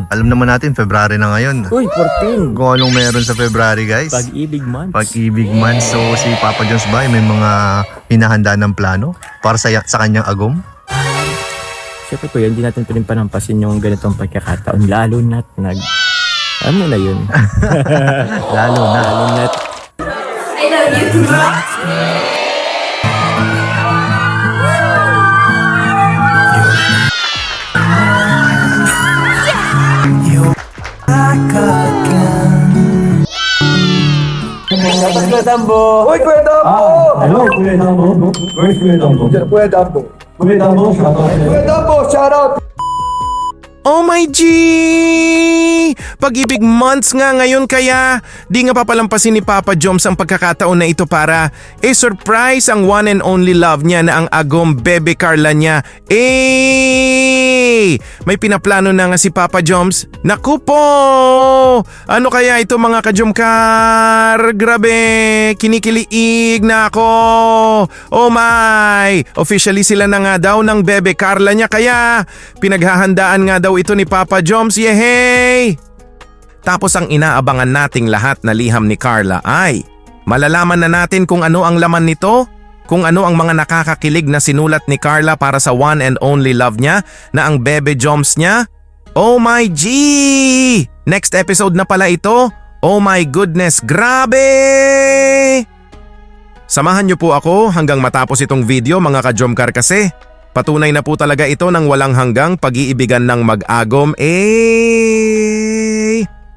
Alam naman natin, February na ngayon. Uy, 14. Kung anong meron sa February, guys. Pag-ibig months. Pag-ibig month. So, si Papa John's ba, may mga hinahanda ng plano para sa kanyang agom? Siyempre po yun, hindi natin pwedeng panampasin yung ganitong pagkakataon. Lalo na't ano na yun? Lalo na. Lalo na't I love you. Kuya Dambo! Uy, Kuya Dambo! Hello, Kuya Dambo. Where's Kuya Dambo? Kuya Dambo. Kuya Dambo, shout out. Kuya Dambo, shout out! Oh my G! Pag-ibig months nga ngayon kaya di nga papalampasin ni Papa Joms ang pagkakataon na ito para surprise ang one and only love niya na ang agom bebe Carla niya. May pinaplano na nga si Papa Joms. Naku po! Ano kaya ito mga kajomkar? Grabe! Kinikiliig na ako! Oh my! Officially sila na nga daw ng bebe Carla niya kaya pinaghahandaan nga daw ito ni Papa Joms. Yehey! Tapos ang inaabangan nating lahat na liham ni Carla ay malalaman na natin kung ano ang laman nito, kung ano ang mga nakakakilig na sinulat ni Carla para sa one and only love niya na ang bebe Joms niya. Oh my G! Next episode na pala ito. Oh my goodness, grabe! Samahan niyo po ako hanggang matapos itong video mga ka-Jomcar kasi patunay na po talaga ito ng walang hanggang pag-iibigan ng mag-agom.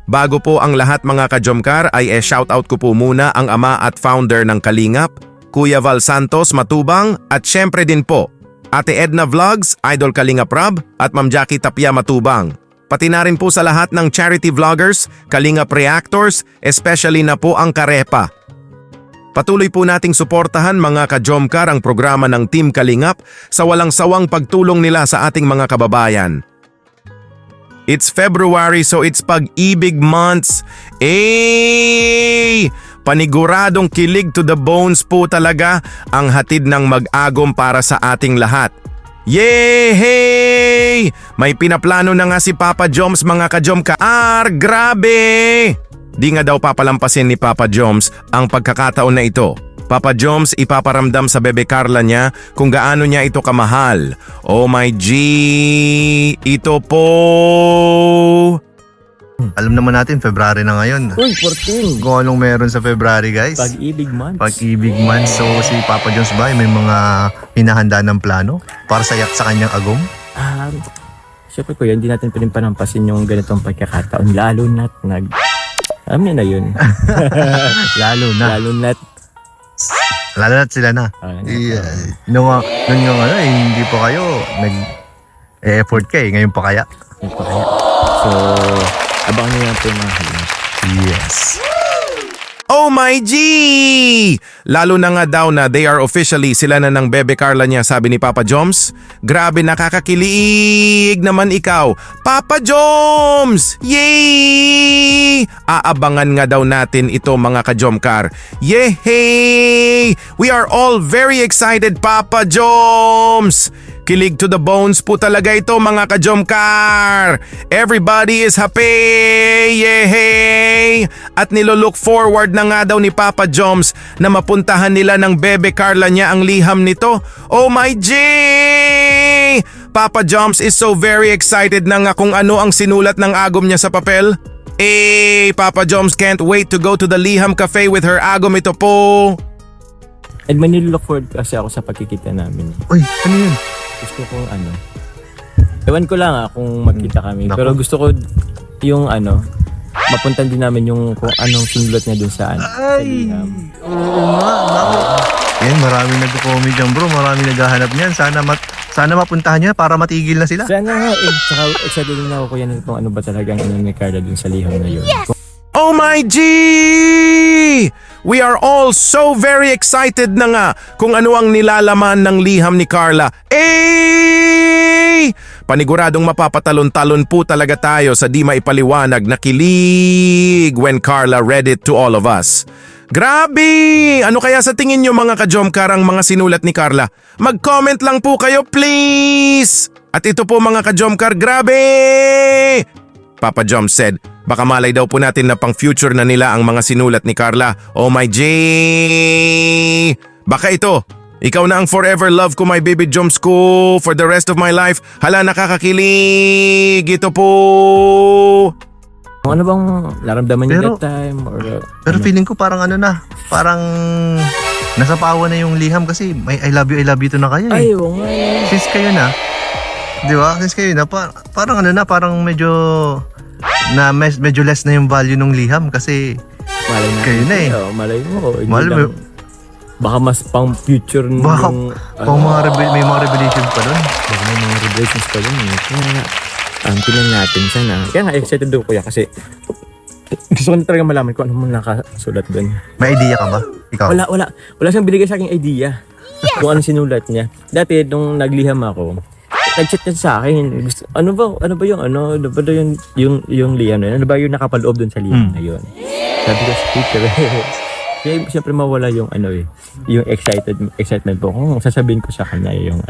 Bago po ang lahat mga ka-Jomcar ay shoutout ko po muna ang ama at founder ng Kalingap, Kuya Val Santos Matubang at syempre din po Ate Edna Vlogs, Idol Kalingap Rob at Ma'am Jackie Tapia Matubang. Pati na rin po sa lahat ng charity vloggers, Kalingap Reactors, especially na po ang Karepa. Patuloy po nating suportahan mga ka-Jomcar ang programa ng Team Kalingap sa walang sawang pagtulong nila sa ating mga kababayan. It's February so it's pag-ibig months. Paniguradong kilig to the bones po talaga ang hatid ng mag-agom para sa ating lahat. Yehey! May pinaplano na nga si Papa Joms mga ka-Jomcar. Grabe! Di nga daw papalampasin ni Papa Joms ang pagkakataon na ito. Papa Joms ipaparamdam sa bebe Carla niya kung gaano niya ito kamahal. Oh my G! Ito po! Alam naman natin, February na ngayon. Uy, 14. Kung anong meron sa February, guys. Pag-ibig months. Pag-ibig month. So, si Papa John's ba, may mga hinahanda ng plano para sa kanyang agom? Siyempre po yun, hindi natin pwedeng panampasin yung ganitong pagkakataon. Lalo na't alam niyo na yun. Lalo na. Lalo na't Sila na. Nung hindi pa kayo nag-effort kayo. Ngayon pa kaya? yun pa kaya. So, abangan niyo yan po yung mga hiling. Yes. Oh my G! Lalo na nga daw na they are officially sila na ng bebe Carla niya sabi ni Papa Joms. Grabe nakakakilig naman ikaw. Papa Joms! Yay! Aabangan nga daw natin ito mga ka-Jomcar. Yehey! We are all very excited Papa Joms! Kilig to the bones po talaga ito mga ka-Jomcar. Everybody is happy! Yehey! At nilolook forward na nga daw ni Papa Joms na mapuntahan nila ng bebe Carla niya ang liham nito. Oh my G! Papa Joms is so very excited na nga kung ano ang sinulat ng agom niya sa papel. Papa Joms can't wait to go to the Liham Cafe with her agom ito po. And may nilook forward kasi ako sa pagkikita namin. Uy, ano yun? Gusto ko ewan ko lang kung magkita kami. Naku. Pero gusto ko yung mapuntan din namin yung kung anong sinulat niya dun sa sa liham. Oo nga, naku. Yan, maraming nagko-comment dyan bro, maraming naghahanap niyan. Sana mapuntahan niya para matigil na sila. Sana nga Tsaka excited din ako kuya kung ano ba talagang ni Carla dun sa liham na yun. Yes! Oh my G! We are all so very excited na nga kung ano ang nilalaman ng liham ni Carla. Paniguradong mapapatalon-talon po talaga tayo sa di maipaliwanag na kilig when Carla read it to all of us. Grabe! Ano kaya sa tingin nyo mga ka-Jomcar ang mga sinulat ni Carla? Mag-comment lang po kayo please! At ito po mga ka-Jomcar, grabe! Papa Jom said, baka malay daw po natin na pang future na nila ang mga sinulat ni Carla. Oh my G! Baka ito, ikaw na ang forever love ko, my baby Joms ko, for the rest of my life. Hala, nakakakilig! Ito po! Ano bang naramdaman niyo Pero- that time? Or, Pero feeling ko parang ano na, parang nasa pawa na yung liham kasi may I love you to na kayo eh. Ay, oo nga eh. Since kayo na, di ba? Since kayo na, parang ano na, parang medyo medyo less na yung value ng liham kasi Malay na. Kayo na eh. Malay mo. Hindi Malay mo. lang- Baka mas pang future nung... baka may mga revelations pa doon. Baka may mga revelations pa dun eh. Kaya nga, tingnan natin sana. Kaya nga, excited daw kuya kasi gusto ko na talaga malaman kung ano mo nakasulat doon. May idea ka ba? Ikaw? Wala siyang binigay sa aking idea kung ano sinulat niya. Dati, nung nagliham ako, nag-chat niya sa akin. Ano ba yung liham na yun? Ano ba yung nakapaloob doon sa liham na yun? Sabi ko, speaker Kaya siyempre mawala yung yung excitement po. Kung sasabihin ko sa kanya yung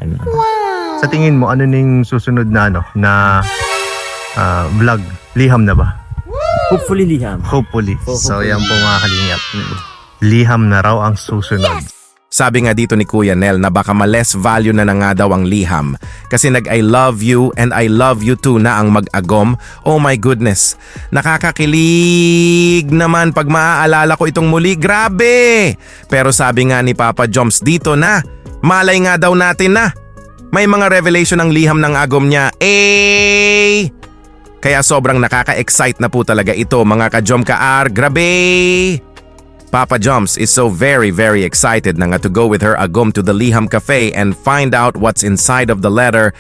Sa tingin mo, ano ning susunod na vlog? Liham na ba? Hopefully liham. Hopefully. Oh, So hopefully. yan po mga kalingap. Liham na raw ang susunod. Sabi nga dito ni Kuya Nel na baka ma-less value na nga daw ang liham. Kasi nag-I love you and I love you too na ang mag-agom. Oh my goodness. Nakakakilig naman pag maaalala ko itong muli. Grabe! Pero sabi nga ni Papa Joms dito na, malay nga daw natin na. May mga revelation ang liham ng agom niya. Kaya sobrang nakaka-excite na po talaga ito mga ka-Jom ka-ar. Grabe! Papa Joms is so very excited na nga to go with her agom to the Liham Cafe and find out what's inside of the letter.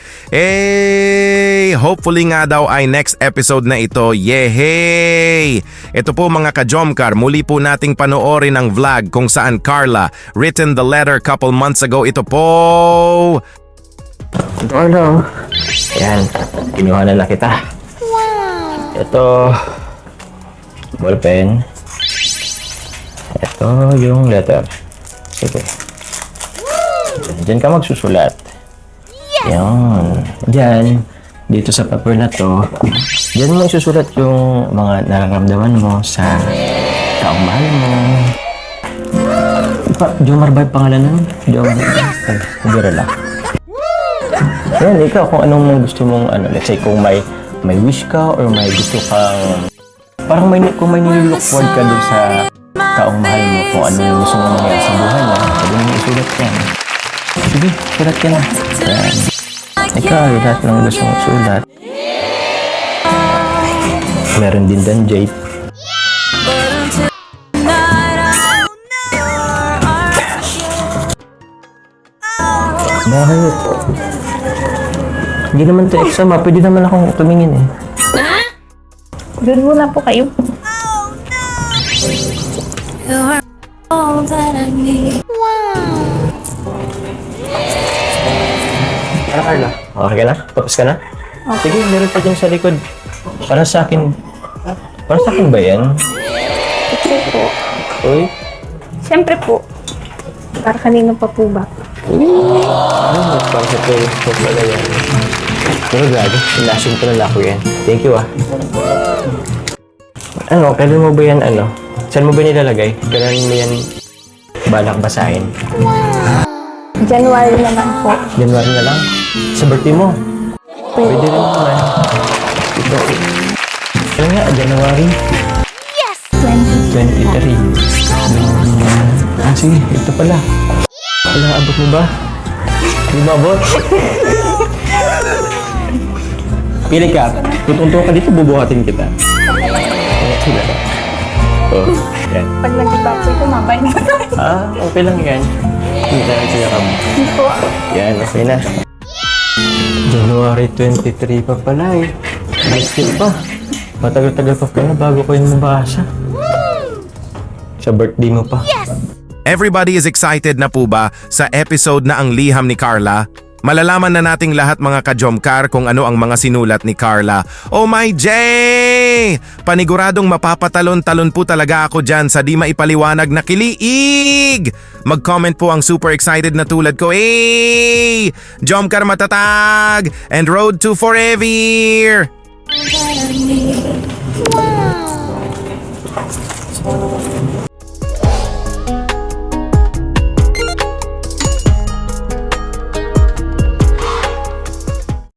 Hopefully nga daw ay next episode na ito. Yehey! Ito po mga ka-Jomkar, muli po nating panoorin ang vlog kung saan Carla written the letter couple months ago. Ito po! Hello. Yan, kinuha na kita. Ito, ballpen. Ito yung letter. Sige. Diyan ka magsusulat. Yan. Diyan, dito sa paper na to, diyan mo isusulat yung mga nararamdaman mo sa taong mahal mo. Jomar ba yung pangalan nun? Jomar. Ay, kubira lang. Yan, ikaw kung anong gusto mong let's say kung may wish ka or may gusto kang parang kung may nilook forward ka dun sa taong mahal mo, kung ano yung gusto mong mangyari sa buhay mo, pwede mo isulat yan. Sige, sulat ka na. Yan. Ikaw, lahat ng gusto mong sulat. Meron din dan Jade. Bakit? Hindi naman to exam ha. Pwede naman akong tumingin eh. Doon muna po kayo. You're all that I need. Carla. Okay ka na? Tapos ka na? Sige, meron pa dyan sa likod. Para sa akin. Para sa akin ba yan? Ito po. Uy. Siyempre po. Para kanino pa po ba? Para sa parents ko pala yan. Pero gago, inasin ko na lang ako yan. Thank you ah. Kailan mo ba yan Saan mo ba nilalagay? Kailan mo yan balak basahin? January naman po. January na lang? Sa birthday mo? Pwede rin naman. Ito. Kailan nga? January? Yes! 23. Sige, ito pala. Wala, abot mo ba? Hindi ba abot? Pili ka. Tutungtong ka dito, bubuhatin kita. Oh, yan. Pag nag-iba po, kumabay na po. Okay lang yan. Hindi na siya ka mo. Hindi po. Yan, okay na. January 23 pa pala eh. Next pa. Matagal-tagal pa pala bago ko yung mabasa. Sa birthday mo pa. Everybody is excited na po ba sa episode na ang liham ni Carla? Malalaman na nating lahat mga ka-Jomkar kung ano ang mga sinulat ni Carla. Oh my Jay! Paniguradong mapapatalon-talon po talaga ako dyan sa di maipaliwanag na kiliig! Mag-comment po ang super excited na tulad ko. Jomkar matatag! And road to forever! That I need. Wow.